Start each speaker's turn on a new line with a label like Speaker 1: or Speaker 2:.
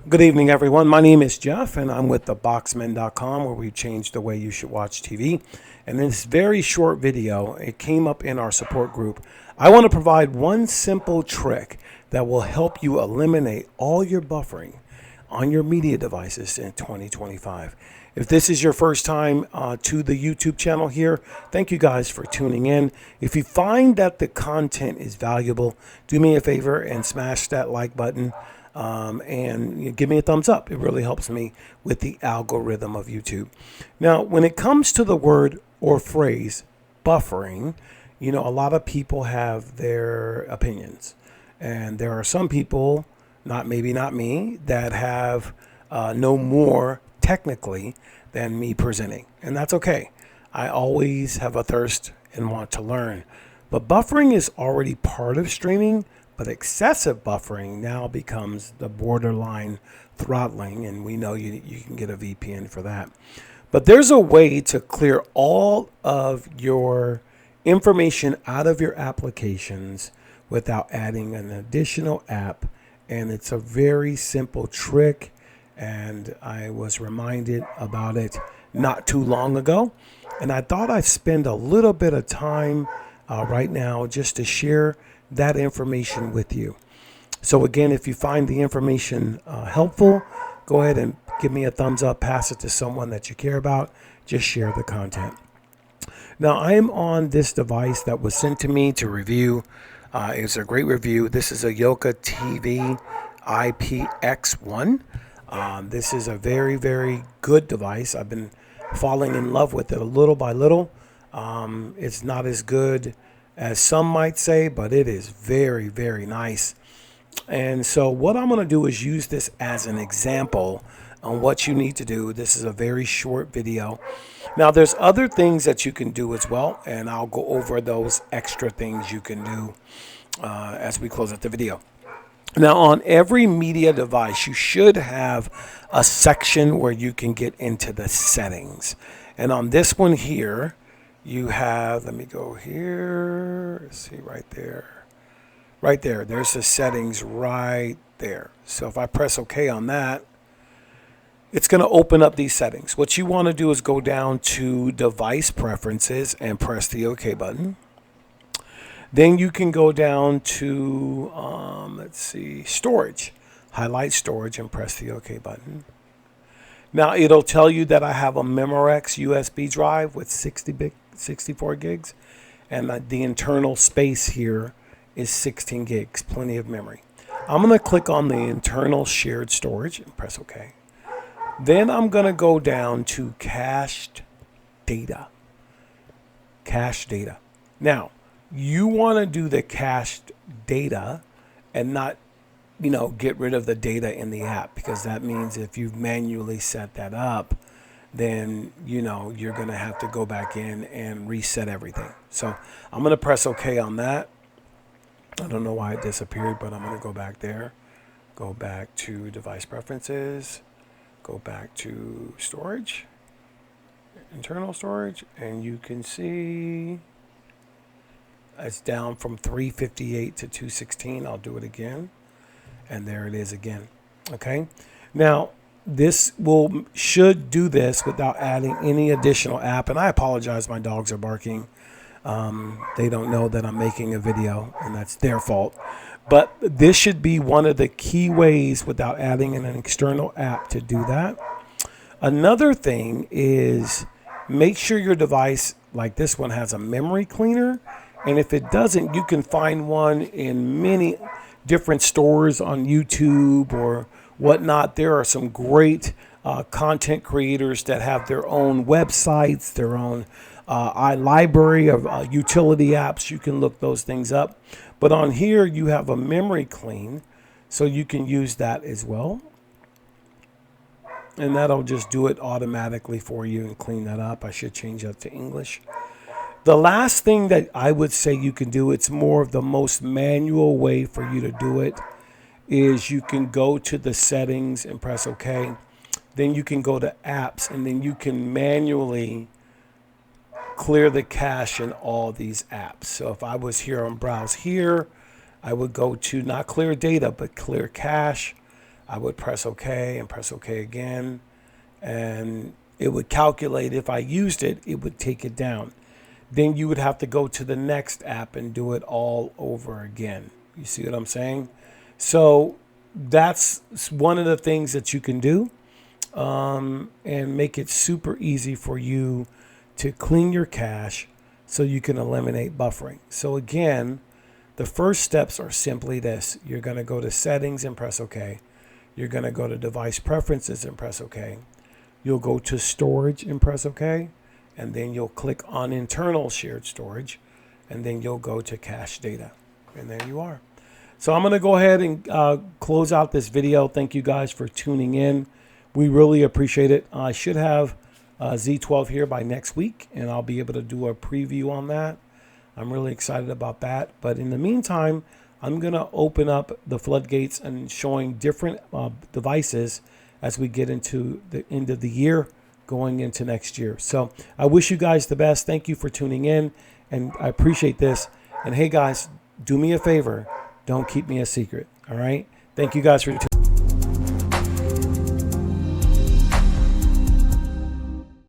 Speaker 1: Good evening, everyone. My name is Jeff, and I'm with theboxmen.com, where we change the way you should watch TV. And in this very short video, it came up in our support group. I want to provide one simple trick that will help you eliminate all your buffering on your media devices in 2025. If this is your first time to the YouTube channel here, thank you guys for tuning in. If you find that the content is valuable, do me a favor and smash that like button. And give me a thumbs up. It really helps me with the algorithm of YouTube. Now, when it comes to the word or phrase buffering, a lot of people have their opinions. And there are some people, maybe not me, that have no more technically than me presenting. And that's okay. I always have a thirst and want to learn. But buffering is already part of streaming. But excessive buffering now becomes the borderline throttling, and we know you can get a VPN for that. But there's a way to clear all of your information out of your applications without adding an additional app, and it's a very simple trick, and I was reminded about it not too long ago, and I thought I'd spend a little bit of time right now just to share that information with you. So again, if you find the information helpful, go ahead and give me a thumbs up, pass it to someone that you care about, just share the content. Now, I am on this device that was sent to me to review. It's a great review. This is a Yoka TV IPX1. This is a very, very good device. I've been falling in love with it little by little. It's not as good as some might say, but it is very, very nice. And so what I'm going to do is use this as an example on what you need to do. This is a very short video. Now, there's other things that you can do as well, and I'll go over those extra things you can do as we close out the video. Now, on every media device, you should have a section where you can get into the settings. And on this one here, you have, let me go here, let's see, right there, there's the settings right there. So if I press OK on that, it's going to open up these settings. What you want to do is go down to device preferences and press the OK button. Then you can go down to, storage, highlight storage and press the OK button. Now it'll tell you that I have a Memorex USB drive with 64 gigs, and the internal space here is 16 gigs, plenty of memory. I'm going to click on the internal shared storage and press OK. Then I'm going to go down to cached data. Cached data. Now, you want to do the cached data and not get rid of the data in the app, because that means if you've manually set that up, then you're going to have to go back in and reset everything. So I'm going to press OK on that. I don't know why it disappeared, but I'm going to go back there. Go back to device preferences. Go back to storage, internal storage, and you can see it's down from 358 to 216. I'll do it again. And there it is again. Okay. Now, this should do this without adding any additional app. And I apologize, my dogs are barking. They don't know that I'm making a video, and that's their fault. But this should be one of the key ways without adding an external app to do that. Another thing is make sure your device, like this one, has a memory cleaner. And if it doesn't, you can find one in many different stores on YouTube or whatnot. There are some great content creators that have their own websites, their own library of utility apps. You can look those things up. But on here, you have a memory clean, so you can use that as well. And that'll just do it automatically for you and clean that up. I should change that to English. The last thing that I would say you can do, it's more of the most manual way for you to do it, is you can go to the settings and press OK. Then you can go to apps, and then you can manually clear the cache in all these apps. So if I was here on browse here, I would go to not clear data, but clear cache. I would press OK and press OK again, and it would calculate if I used it, it would take it down. Then you would have to go to the next app and do it all over again. You see what I'm saying? So that's one of the things that you can do, and make it super easy for you to clean your cache so you can eliminate buffering. So again, the first steps are simply this. You're going to go to settings and press OK. You're going to go to device preferences and press OK. You'll go to storage and press OK. And then you'll click on internal shared storage. And then you'll go to cache data. And there you are. So I'm going to go ahead and close out this video. Thank you guys for tuning in. We really appreciate it. I should have Z12 here by next week, and I'll be able to do a preview on that. I'm really excited about that. But in the meantime, I'm going to open up the floodgates and showing different devices as we get into the end of the year, going into next year. So I wish you guys the best. Thank you for tuning in, and I appreciate this. And hey guys, do me a favor. Don't keep me a secret. All right. Thank you guys for tuning in.